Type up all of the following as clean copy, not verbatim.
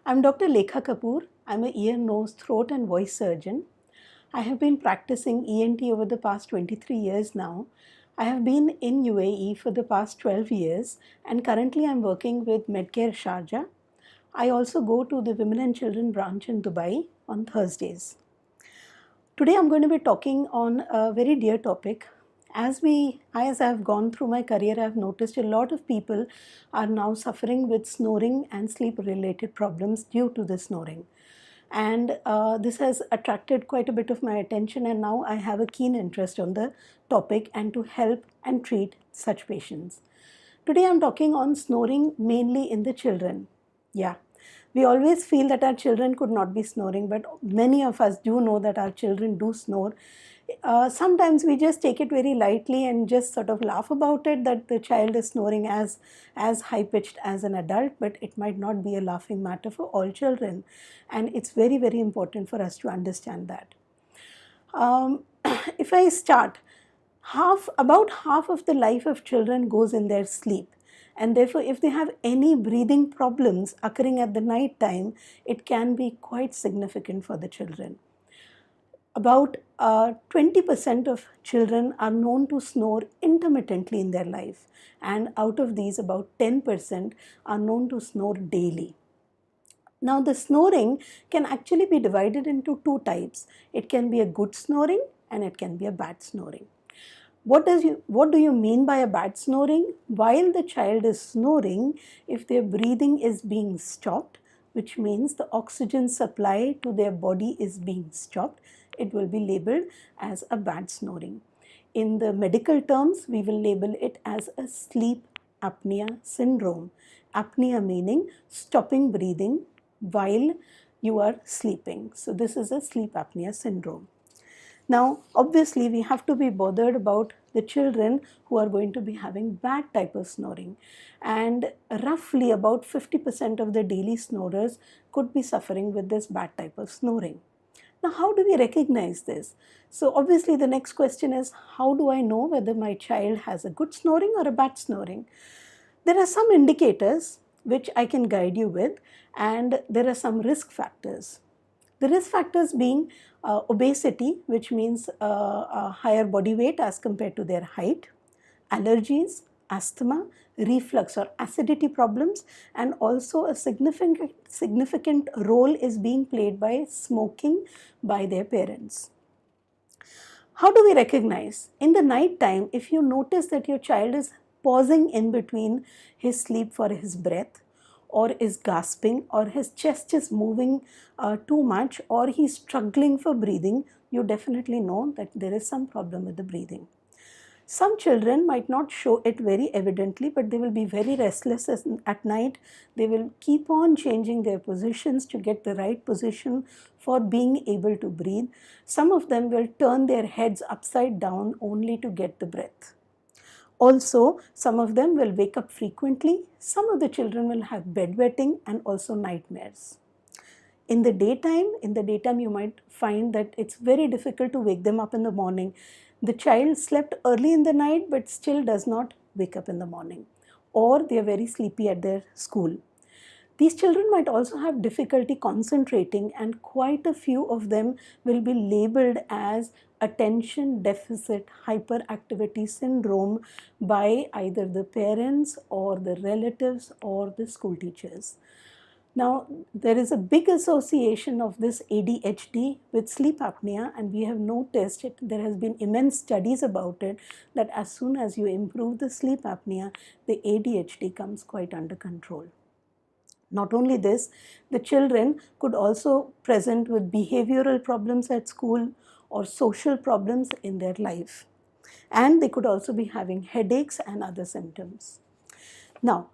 I'm Dr. Lekha Kapoor. I'm an ear, nose, throat and voice surgeon. I have been practicing ENT over the past 23 years now. I have been in UAE for the past 12 years and currently I'm working with Medcare Sharjah. I also go to the Women and Children branch in Dubai on Thursdays. Today I'm going to be talking on a very dear topic. As I've gone through my career, I've noticed a lot of people are now suffering with snoring and sleep related problems due to the snoring. And this has attracted quite a bit of my attention, and now I have a keen interest on the topic and to help and treat such patients. Today I'm talking on snoring mainly in the children. Yeah, we always feel that our children could not be snoring, but many of us do know that our children do snore. Sometimes we just take it very lightly and just sort of laugh about it that the child is snoring as high pitched as an adult, but it might not be a laughing matter for all children, and it's very, very important for us to understand that. If I start, about half of the life of children goes in their sleep, and therefore if they have any breathing problems occurring at the night time, it can be quite significant for the children. About 20% of children are known to snore intermittently in their life, and out of these about 10% are known to snore daily. Now the snoring can actually be divided into two types. It can be a good snoring and it can be a bad snoring. What do you mean by a bad snoring? While the child is snoring, if their breathing is being stopped, which means the oxygen supply to their body is being stopped, it will be labeled as a bad snoring. In the medical terms, we will label it as a sleep apnea syndrome. Apnea meaning stopping breathing while you are sleeping. So this is a sleep apnea syndrome. Now, obviously, we have to be bothered about the children who are going to be having bad type of snoring. And roughly about 50% of the daily snorers could be suffering with this bad type of snoring. Now, how do we recognize this? So, obviously, the next question is, how do I know whether my child has a good snoring or a bad snoring? There are some indicators which I can guide you with, and there are some risk factors. The risk factors being obesity, which means a higher body weight as compared to their height, allergies, asthma, reflux or acidity problems, and also a significant role is being played by smoking by their parents. How do we recognize? In the night time, if you notice that your child is pausing in between his sleep for his breath, or is gasping, or his chest is moving too much, or he's struggling for breathing, you definitely know that there is some problem with the breathing. Some children might not show it very evidently, but they will be very restless at night. They will keep on changing their positions to get the right position for being able to breathe. Some of them will turn their heads upside down only to get the breath. Also, some of them will wake up frequently. Some of the children will have bedwetting and also nightmares. In the daytime you might find that it's very difficult to wake them up in the morning. The child slept early in the night but still does not wake up in the morning, or they are very sleepy at their school. These children might also have difficulty concentrating, and quite a few of them will be labeled as attention deficit hyperactivity syndrome by either the parents or the relatives or the school teachers. Now, there is a big association of this ADHD with sleep apnea, and we have noticed it. There has been immense studies about it, that as soon as you improve the sleep apnea, the ADHD comes quite under control. Not only this, the children could also present with behavioral problems at school or social problems in their life. And they could also be having headaches and other symptoms. Now,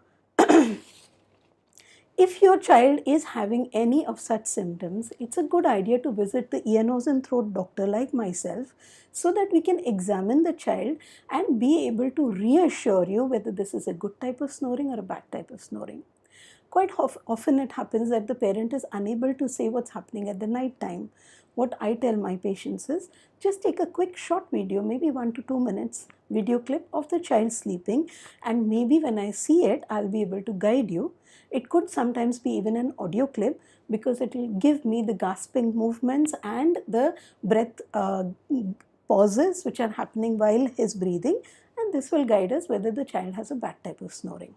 if your child is having any of such symptoms, it's a good idea to visit the ear, nose and throat doctor like myself, so that we can examine the child and be able to reassure you whether this is a good type of snoring or a bad type of snoring. Quite often it happens that the parent is unable to say what's happening at the night time. What I tell my patients is, just take a quick short video, maybe 1 to 2 minutes, video clip of the child sleeping, and maybe when I see it, I'll be able to guide you. It could sometimes be even an audio clip, because it will give me the gasping movements and the breath pauses which are happening while he's breathing, and this will guide us whether the child has a bad type of snoring.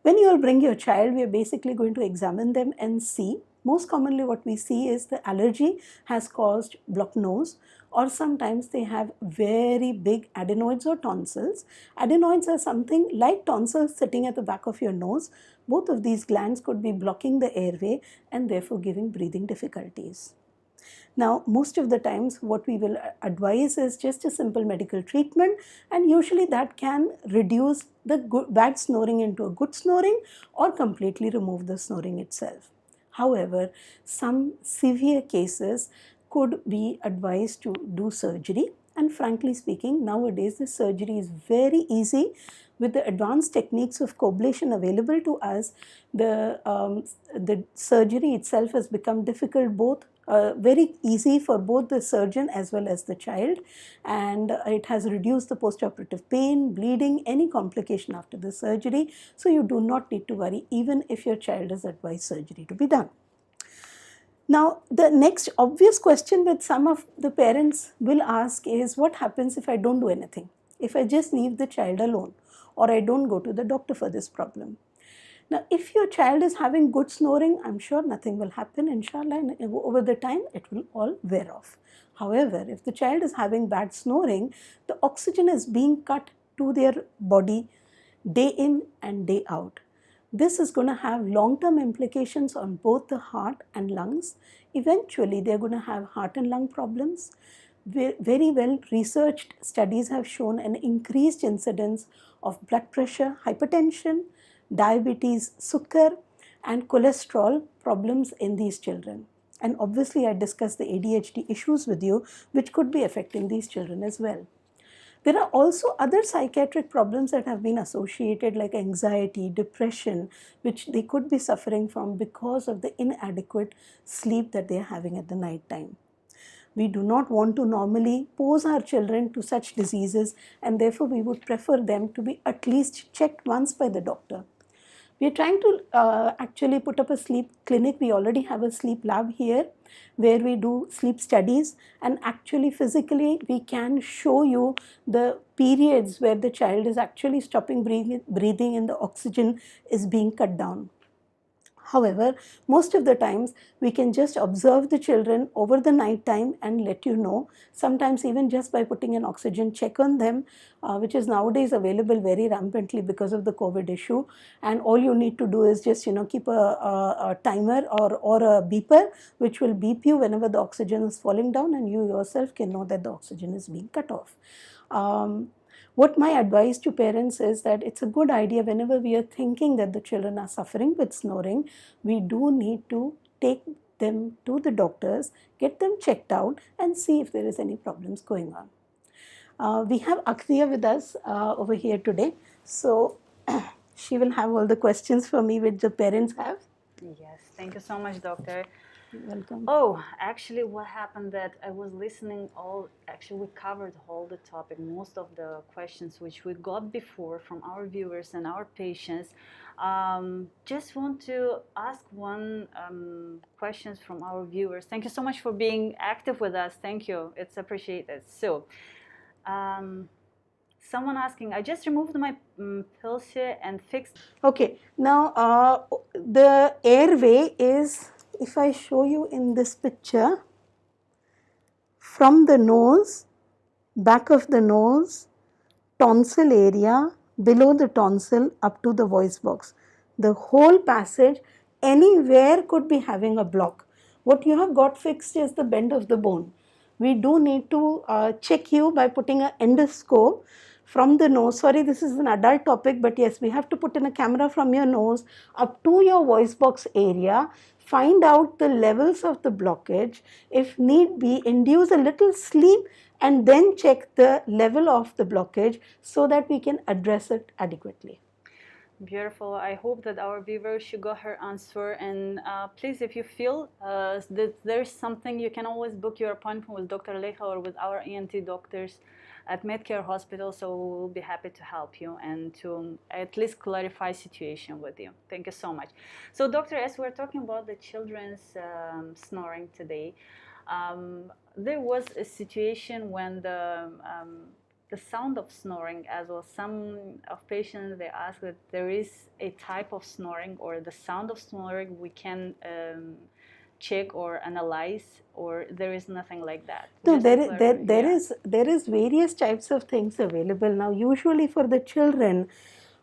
When you will bring your child, we are basically going to examine them and see. Most commonly what we see is the allergy has caused blocked nose, or sometimes they have very big adenoids or tonsils. Adenoids are something like tonsils sitting at the back of your nose. Both of these glands could be blocking the airway and therefore giving breathing difficulties. Now, most of the times what we will advise is just a simple medical treatment, and usually that can reduce the bad snoring into a good snoring or completely remove the snoring itself. However, some severe cases could be advised to do surgery, and frankly speaking, nowadays the surgery is very easy. With the advanced techniques of coblation available to us, the surgery itself has become difficult, both very easy for both the surgeon as well as the child, and it has reduced the postoperative pain, bleeding, any complication after the surgery. So you do not need to worry even if your child is advised surgery to be done. Now, the next obvious question that some of the parents will ask is, what happens if I don't do anything? If I just leave the child alone, or I don't go to the doctor for this problem? Now, if your child is having good snoring, I'm sure nothing will happen, inshallah, and over the time it will all wear off. However, if the child is having bad snoring, the oxygen is being cut to their body day in and day out. This is going to have long-term implications on both the heart and lungs. Eventually, they're going to have heart and lung problems. Very well researched studies have shown an increased incidence of blood pressure, hypertension, diabetes, sukkar, and cholesterol problems in these children. And obviously, I discussed the ADHD issues with you, which could be affecting these children as well. There are also other psychiatric problems that have been associated, like anxiety, depression, which they could be suffering from because of the inadequate sleep that they are having at the night time. We do not want to normally pose our children to such diseases, and therefore we would prefer them to be at least checked once by the doctor. We are trying to actually put up a sleep clinic. We already have a sleep lab here where we do sleep studies, and actually physically we can show you the periods where the child is actually stopping breathing and the oxygen is being cut down. However, most of the times we can just observe the children over the night time and let you know, sometimes even just by putting an oxygen check on them, which is nowadays available very rampantly because of the COVID issue. And all you need to do is just keep a timer or a beeper which will beep you whenever the oxygen is falling down, and you yourself can know that the oxygen is being cut off. What my advice to parents is that it's a good idea, whenever we are thinking that the children are suffering with snoring, we do need to take them to the doctors, get them checked out, and see if there is any problems going on. We have Akhriya with us over here today, so she will have all the questions for me which the parents have. Yes, thank you so much, doctor. Welcome. Oh, actually, what happened that I was listening actually we covered all the topic, most of the questions which we got before from our viewers and our patients. Just want to ask one questions from our viewers. Thank you so much for being active with us. Thank you. It's appreciated. So, someone asking, I just removed my pills and fixed. Okay, now the airway is, if I show you in this picture, from the nose, back of the nose, tonsil area, below the tonsil up to the voice box. The whole passage anywhere could be having a block. What you have got fixed is the bend of the bone. We do need to check you by putting an endoscope from the nose. Sorry, this is an adult topic, but yes, we have to put in a camera from your nose up to your voice box area, find out the levels of the blockage, if need be, induce a little sleep, and then check the level of the blockage so that we can address it adequately. Beautiful. I hope that our viewers should got her answer. And please, if you feel that there's something, you can always book your appointment with Dr. Leha or with our ENT doctors. at Medcare Hospital, so we'll be happy to help you and to at least clarify situation with you. Thank you so much. So, doctor, as we're talking about the children's snoring today, there was a situation when the sound of snoring, as well, some of patients, they ask that there is a type of snoring or the sound of snoring we can check or analyze, or there is nothing like that? No, Just to clarify. there is various types of things available now. Usually for the children,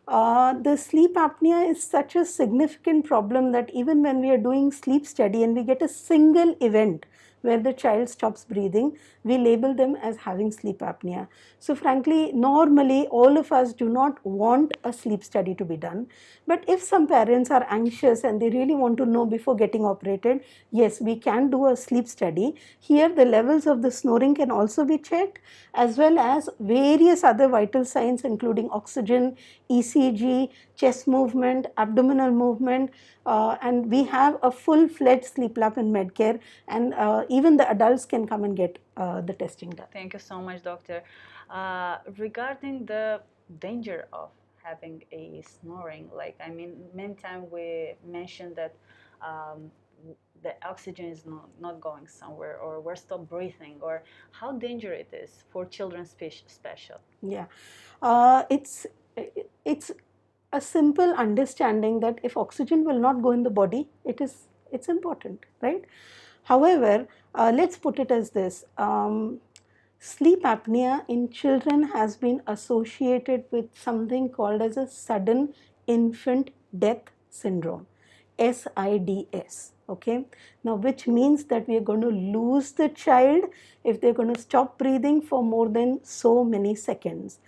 the sleep apnea is such a significant problem that even when we are doing sleep study and we get a single event where the child stops breathing, we label them as having sleep apnea. So frankly, normally all of us do not want a sleep study to be done. But if some parents are anxious and they really want to know before getting operated, yes, we can do a sleep study. Here the levels of the snoring can also be checked, as well as various other vital signs including oxygen, ECG, chest movement, abdominal movement, and we have a full-fledged sleep lab in Medcare, and even the adults can come and get the testing done. Thank you so much, doctor. Regarding the danger of having a snoring, like, I mean, many times we mentioned that the oxygen is not going somewhere, or we're stop breathing, or how dangerous it is for children special. Yeah, it's a simple understanding that if oxygen will not go in the body, it's important, right? However, let's put it as this. Sleep apnea in children has been associated with something called as a sudden infant death syndrome, SIDS. Okay, now which means that we are going to lose the child if they're going to stop breathing for more than so many seconds.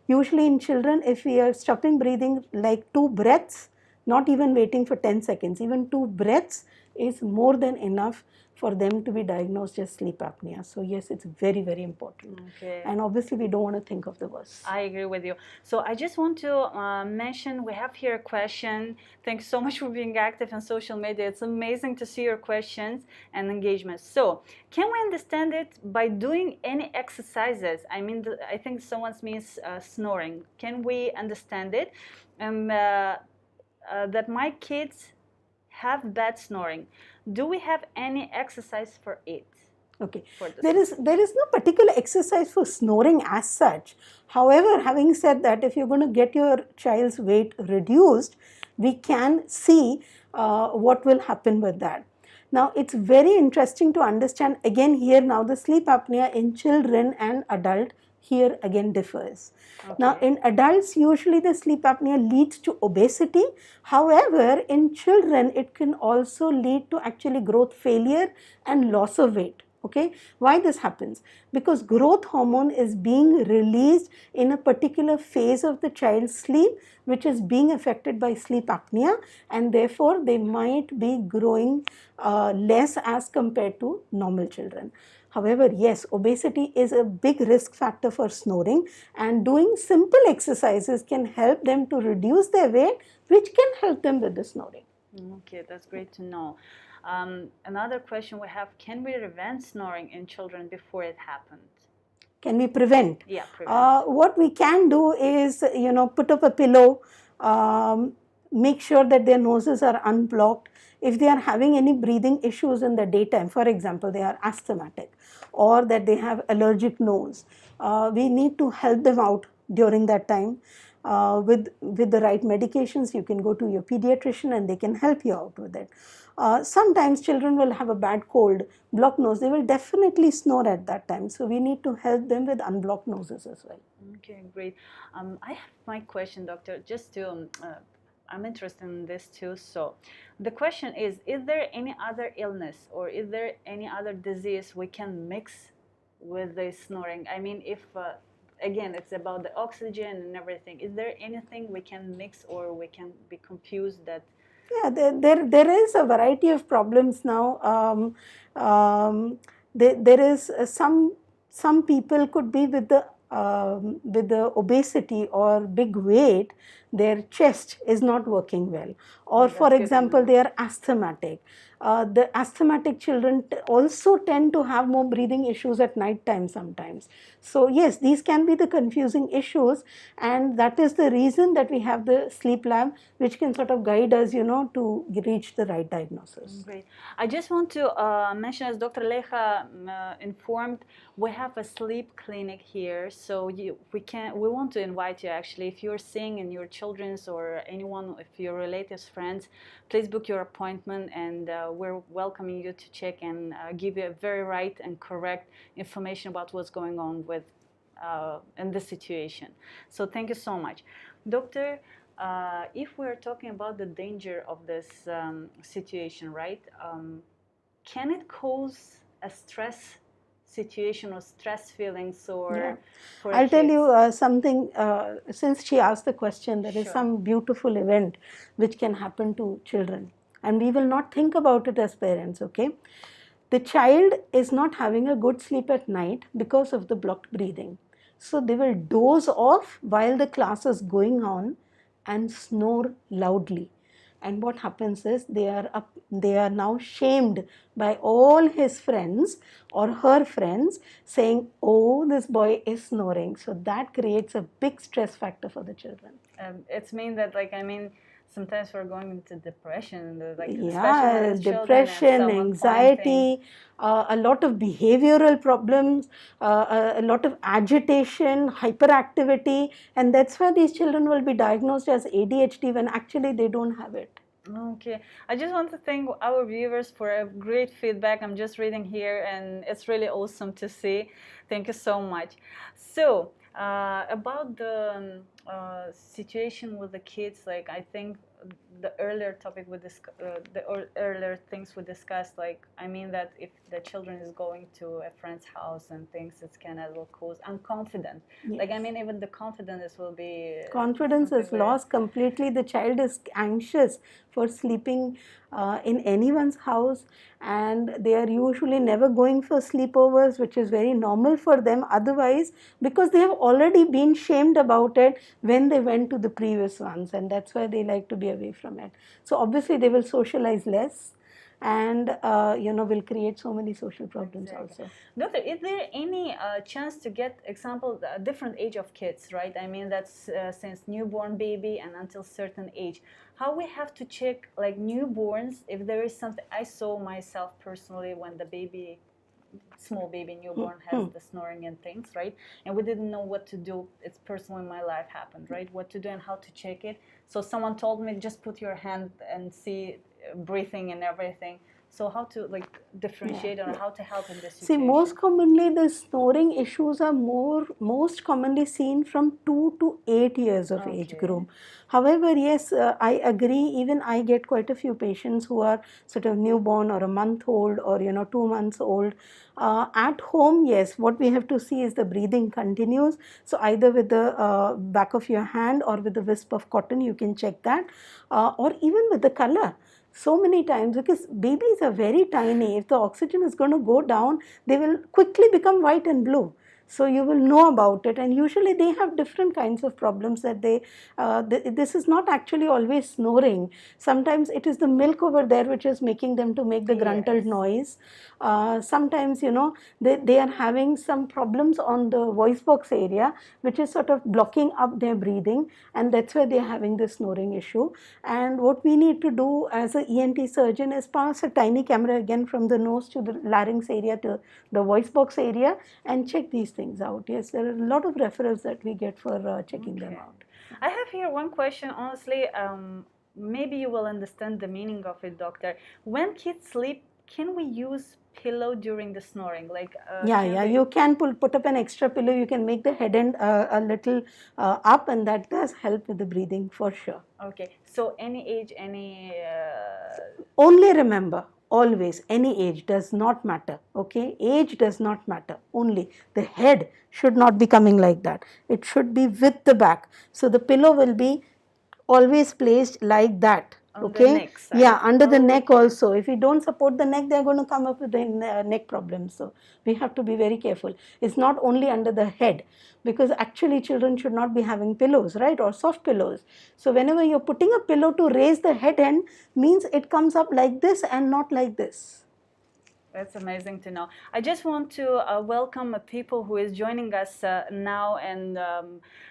Usually in children, if we are stopping breathing like 2 breaths, not even waiting for 10 seconds, even 2 breaths is more than enough for them to be diagnosed as sleep apnea. So yes, it's very, very important. Okay. And obviously we don't want to think of the worst. I agree with you. So I just want to mention, we have here a question. Thanks so much for being active on social media. It's amazing to see your questions and engagement. So can we understand it by doing any exercises? I mean, I think someone means snoring. Can we understand it? That my kids have bad snoring. Do we have any exercise for it? Okay, there is no particular exercise for snoring as such. However, having said that, if you're going to get your child's weight reduced, we can see what will happen with that. Now, it's very interesting to understand again here now the sleep apnea in children and adult here again differs. Okay. Now, in adults, usually the sleep apnea leads to obesity. However, in children, it can also lead to actually growth failure and loss of weight. Okay, why this happens? Because growth hormone is being released in a particular phase of the child's sleep, which is being affected by sleep apnea, and therefore they might be growing less as compared to normal children. However, yes, obesity is a big risk factor for snoring, and doing simple exercises can help them to reduce their weight, which can help them with the snoring. Okay, that's great to know. Another question we have, can we prevent snoring in children before it happens? Can we prevent? Yeah, prevent. What we can do is, put up a pillow, make sure that their noses are unblocked. If they are having any breathing issues in the daytime, for example, they are asthmatic or that they have allergic nose, we need to help them out during that time. With the right medications, you can go to your pediatrician and they can help you out with it. Sometimes children will have a bad cold, blocked nose, they will definitely snore at that time. So we need to help them with unblocked noses as well. Okay, great. I have my question, doctor, just to, I'm interested in this too. So the question is there any other illness or is there any other disease we can mix with the snoring? I mean, if, again, it's about the oxygen and everything, is there anything we can mix or we can be confused that? Yeah, there is a variety of problems now. There is some people could be with the obesity or big weight, their chest is not working well, or for That's good to example, know. they are asthmatic. The asthmatic children also tend to have more breathing issues at night time sometimes. So yes, these can be the confusing issues, and that is the reason that we have the sleep lab, which can sort of guide us, to reach the right diagnosis. Great. I just want to mention, as Dr. Leja informed, we have a sleep clinic here. So we want to invite you, actually, if you're seeing in your children's or anyone, if your relatives, friends, please book your appointment, and we're welcoming you to check and give you a very right and correct information about what's going on with in this situation. So thank you so much. Doctor, if we're talking about the danger of this situation, right? Can it cause a stress situation or stress feelings or for I'll tell kids? you something, since she asked the question, there is Sure. some beautiful event which can happen to children, and we will not think about it as parents, okay? The child is not having a good sleep at night because of the blocked breathing. So they will doze off while the class is going on and snore loudly. And what happens is they are now shamed by all his friends or her friends, saying, oh, this boy is snoring. So that creates a big stress factor for the children. It's mean that, like, I mean, sometimes we're going into depression, like, especially when Yeah, it's children and depression, someone pointing. anxiety, a lot of behavioral problems, a lot of agitation, hyperactivity, and that's why these children will be diagnosed as ADHD when actually they don't have it. Okay, I just want to thank our viewers for a great feedback. I'm just reading here, and it's really awesome to see. Thank you so much. So, about the situation with the kids, like, I think the earlier topic we earlier things we discussed, like, I mean that if the children is going to a friend's house and things, it's kind of will cause unconfident. Yes. Like, I mean, even the confidence will be Confidence is lost completely. The child is anxious for sleeping in anyone's house, and they are usually never going for sleepovers, which is very normal for them otherwise, because they have already been shamed about it when they went to the previous ones, and that's why they like to be away from it. So obviously they will socialize less, and will create so many social problems. Exactly. Also. Doctor, is there any chance to get example a different age of kids, right? I mean, that's since newborn baby and until certain age. How we have to check, like, newborns, if there is something. I saw myself personally when the baby, small baby newborn has the snoring and things, right? And we didn't know what to do. It's personally in my life happened, right? What to do and how to check it. So someone told me, just put your hand and see breathing and everything. So how to, like, differentiate or how to help in this situation? See, most commonly the snoring issues are most commonly seen from 2 to 8 years of age group. However, yes, I agree. Even I get quite a few patients who are sort of newborn or a month old or 2 months old. At home, yes, what we have to see is the breathing continues. So either with the back of your hand or with the wisp of cotton, you can check that, or even with the color. So many times, because babies are very tiny, if the oxygen is going to go down, they will quickly become white and blue. So you will know about it, and usually they have different kinds of problems that this is not actually always snoring. Sometimes it is the milk over there which is making them to make the gruntled noise. Sometimes they are having some problems on the voice box area, which is sort of blocking up their breathing, and that's why they are having the snoring issue. And what we need to do as an ENT surgeon is pass a tiny camera again from the nose to the larynx area to the voice box area and check these things out. Yes, there are a lot of referrals that we get for checking them out. I have here one question, honestly. Maybe you will understand the meaning of it, doctor. When kids sleep, can we use pillow during the snoring? Like, you can put up an extra pillow. You can make the head end a little up, and that does help with the breathing for sure. Okay, so any age, any... Only remember, always, any age does not matter, okay? Age does not matter. Only the head should not be coming like that. It should be with the back. So the pillow will be always placed like that. On the neck side. Yeah, under the neck Okay. also. If we don't support the neck, they're going to come up with the neck problems. So we have to be very careful. It's not only under the head, because actually children should not be having pillows, right, or soft pillows. So whenever you're putting a pillow to raise the head end, means it comes up like this and not like this. That's amazing to know. I just want to welcome people who is joining us now, and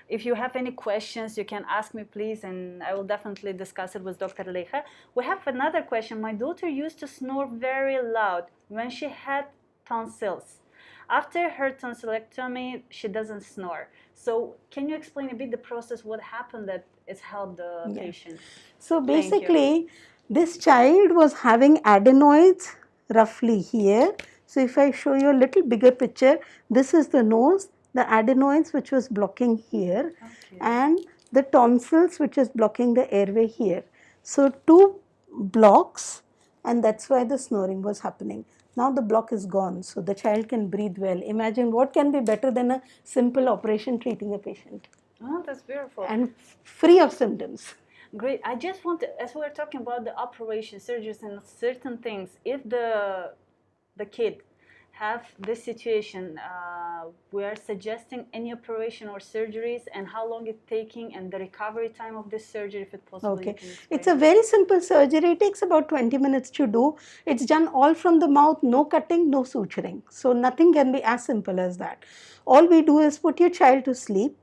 if you have any questions, you can ask me, please, and I will definitely discuss it with Dr. Lecha. We have another question. My daughter used to snore very loud when she had tonsils. After her tonsillectomy, she doesn't snore. So can you explain a bit the process, what happened that has helped the patient? So basically, this child was having adenoids roughly here. So if I show you a little bigger picture, this is the nose, the adenoids which was blocking here, and the tonsils which is blocking the airway here. So two blocks, and that's why the snoring was happening. Now the block is gone, so the child can breathe well. Imagine what can be better than a simple operation treating a patient. Oh, that's beautiful. And free of symptoms. Great. I just want to, as we're talking about the operation, surgeries, and certain things, if the kid have this situation, we are suggesting any operation or surgeries, and how long it's taking, and the recovery time of this surgery, if it's possible. Okay. It's a very simple surgery. It takes about 20 minutes to do. It's done all from the mouth, no cutting, no suturing. So nothing can be as simple as that. All we do is put your child to sleep.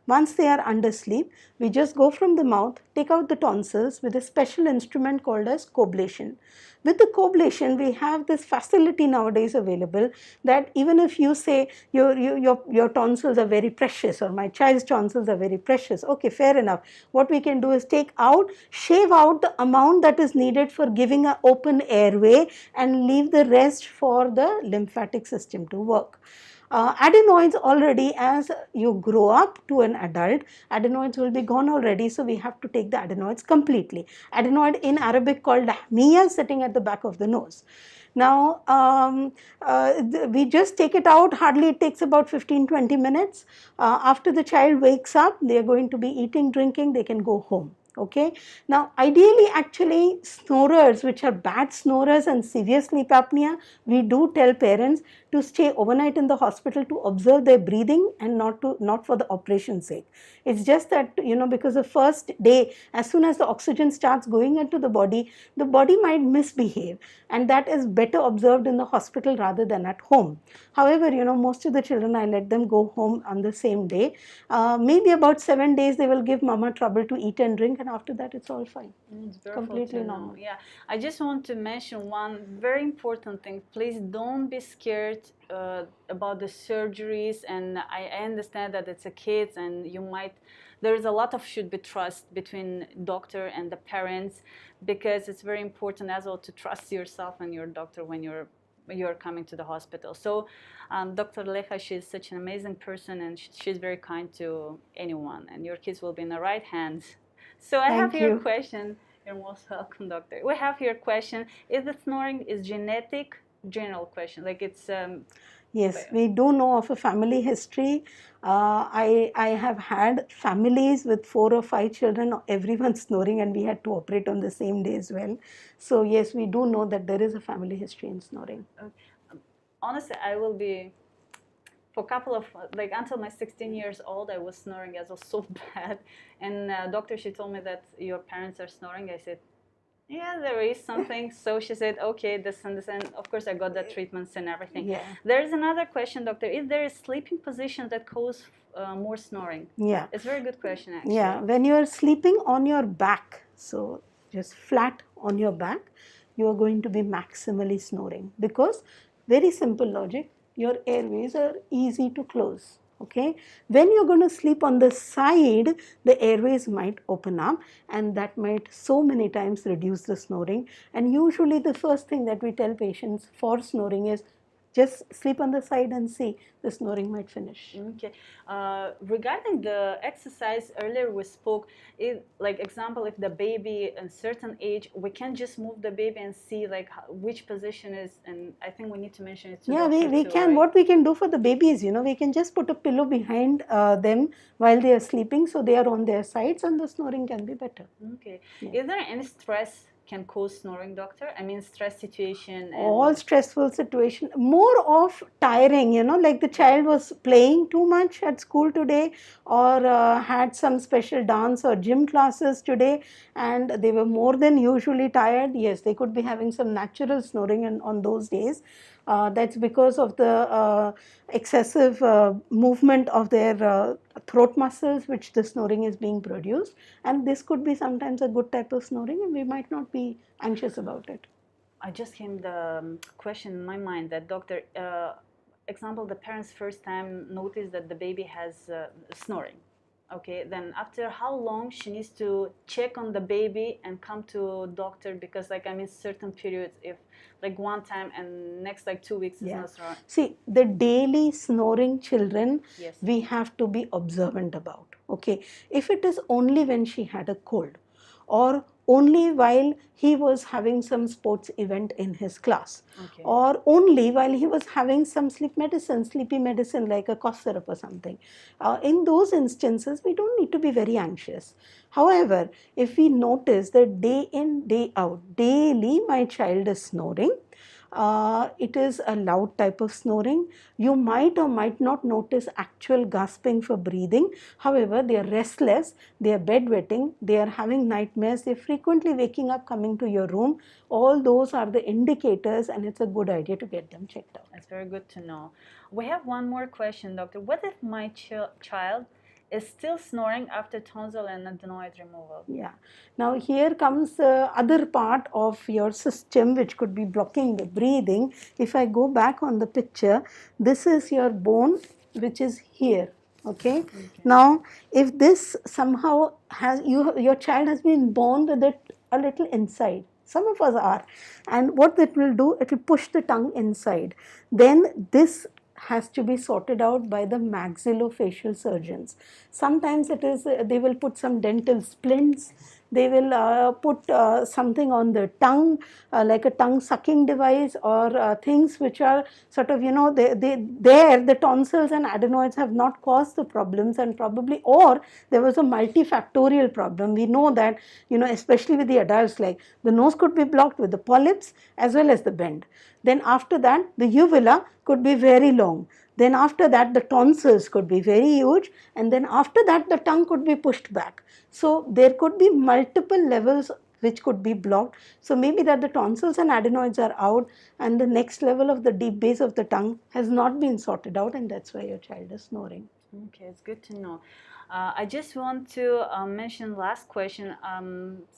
Once they are under sleep, we just go from the mouth, take out the tonsils with a special instrument called as coblation. With the coblation, we have this facility nowadays available that even if you say your tonsils are very precious, or my child's tonsils are very precious, okay, fair enough. What we can do is shave out the amount that is needed for giving an open airway and leave the rest for the lymphatic system to work. Adenoids already, as you grow up to an adult, adenoids will be gone already, so we have to take the adenoids completely. Adenoid in Arabic called lahmiya, sitting at the back of the nose. Now, we just take it out, hardly it takes about 15-20 minutes. After the child wakes up, they are going to be eating, drinking, they can go home. Okay. Now, ideally, actually, snorers, which are bad snorers and severe sleep apnea, we do tell parents to stay overnight in the hospital to observe their breathing and not for the operation sake. It's just that, because the first day, as soon as the oxygen starts going into the body might misbehave, and that is better observed in the hospital rather than at home. However, most of the children, I let them go home on the same day. Maybe about 7 days they will give mama trouble to eat and drink, and after that it's all fine. It's completely normal. Yeah, I just want to mention one very important thing. Please don't be scared about the surgeries, and I understand that it's a kids, and there's a lot of should be trust between doctor and the parents, because it's very important as well to trust yourself and your doctor when you're coming to the hospital. So Dr. Lecha, she's such an amazing person, and she's very kind to anyone, and your kids will be in the right hands. So I have your question. You're most welcome, doctor. We have your question. Is the snoring is genetic? General question. Like it's... Yes, we do know of a family history. I have had families with 4 or 5 children, everyone snoring, and we had to operate on the same day as well. So yes, we do know that there is a family history in snoring. Honestly, I will be... For a couple of, until my 16 years old, I was snoring as well so bad. And doctor, she told me that your parents are snoring. I said, yeah, there is something. So she said, okay, this and this. And of course, I got the treatments and everything. Yeah. There is another question, doctor. Is there a sleeping position that causes more snoring? Yeah. It's a very good question, actually. Yeah, when you are sleeping on your back, so just flat on your back, you are going to be maximally snoring, because very simple logic, your airways are easy to close. Okay, when you're going to sleep on the side, the airways might open up, and that might so many times reduce the snoring. And usually the first thing that we tell patients for snoring is just sleep on the side and see, the snoring might finish. Okay. Regarding the exercise, earlier we spoke, like example, if the baby in certain age, we can just move the baby and see like which position is, and I think we need to mention it to Yeah, doctor we too, can, right? what we can do for the babies, we can just put a pillow behind them while they are sleeping, so they are on their sides and the snoring can be better. Okay. Yeah. Is there any stress can cause snoring, doctor? I mean, stress situation and All stressful situation, more of tiring, like the child was playing too much at school today, or had some special dance or gym classes today, and they were more than usually tired. Yes, they could be having some natural snoring on those days. That's because of the excessive movement of their throat muscles, which the snoring is being produced, and this could be sometimes a good type of snoring, and we might not be anxious about it. I just came the question in my mind that doctor, example, the parents first time notice that the baby has snoring. Okay, then after how long she needs to check on the baby and come to doctor, because like I mean certain periods, if like one time and next like 2 weeks is Yeah. not snoring. See, the daily snoring children, Yes. we have to be observant about. Okay. If it is only when she had a cold, or only while he was having some sports event in his class, Okay. or only while he was having some sleepy medicine like a cough syrup or something, in those instances, we don't need to be very anxious. However, if we notice that day in, day out, daily my child is snoring, it is a loud type of snoring. You might or might not notice actual gasping for breathing. However, they are restless, they are bedwetting, they are having nightmares, they are frequently waking up, coming to your room. All those are the indicators, and it's a good idea to get them checked out. That's very good to know. We have one more question, doctor. What if my child is still snoring after tonsil and adenoid removal? Yeah. Now here comes the other part of your system which could be blocking the breathing. If I go back on the picture, this is your bone which is here. Okay. Now, if this somehow has your child has been born with it a little inside. Some of us are, and what it will do, it will push the tongue inside. Then this has to be sorted out by the maxillofacial surgeons. Sometimes it is they will put some dental splints, they will put something on the tongue, like a tongue sucking device, or things which are sort of, the tonsils and adenoids have not caused the problems, and probably, or there was a multifactorial problem. We know that, especially with the adults, like the nose could be blocked with the polyps as well as the bend. Then after that, the uvula could be very long. Then after that, the tonsils could be very huge, and then after that, the tongue could be pushed back. So there could be multiple levels which could be blocked. So maybe that the tonsils and adenoids are out, and the next level of the deep base of the tongue has not been sorted out, and that's why your child is snoring. Okay, it's good to know. I just want to mention last question.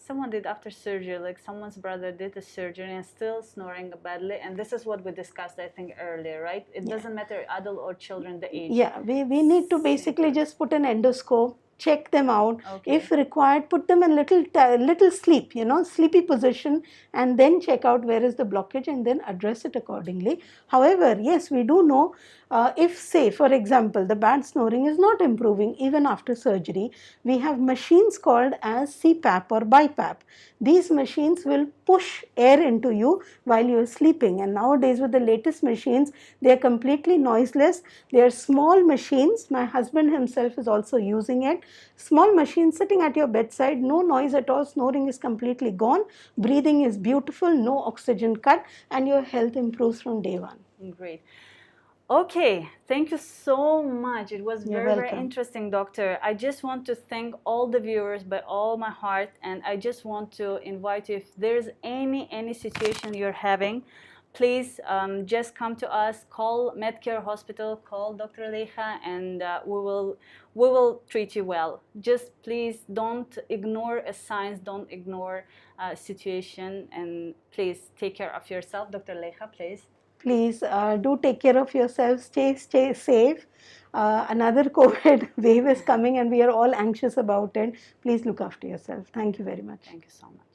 Someone did after surgery, like someone's brother did the surgery and still snoring badly. And this is what we discussed, I think, earlier, right? It doesn't matter adult or children, the age. Yeah, we need to basically just put an endoscope, check them out. Okay. If required, put them in little sleep, sleepy position, and then check out where is the blockage and then address it accordingly. However, yes, we do know if, say, for example, the bad snoring is not improving even after surgery, we have machines called as CPAP or BiPAP. These machines will push air into you while you are sleeping, and nowadays with the latest machines, they are completely noiseless. They are small machines. My husband himself is also using it. Small machine sitting at your bedside, no noise at all, snoring is completely gone, breathing is beautiful, no oxygen cut, and your health improves from day one. Great. Okay, thank you so much. It was You're very welcome. interesting, doctor. I just want to thank all the viewers by all my heart, and I just want to invite you, if there's any situation you're having, please just come to us, call Medcare Hospital, call Dr. Leija, and we will treat you well. Just please don't ignore signs, don't ignore situation, and please take care of yourself. Dr. Leija, please. Please do take care of yourself. Stay safe. Another COVID wave is coming, and we are all anxious about it. Please look after yourself. Thank you very much. Thank you so much.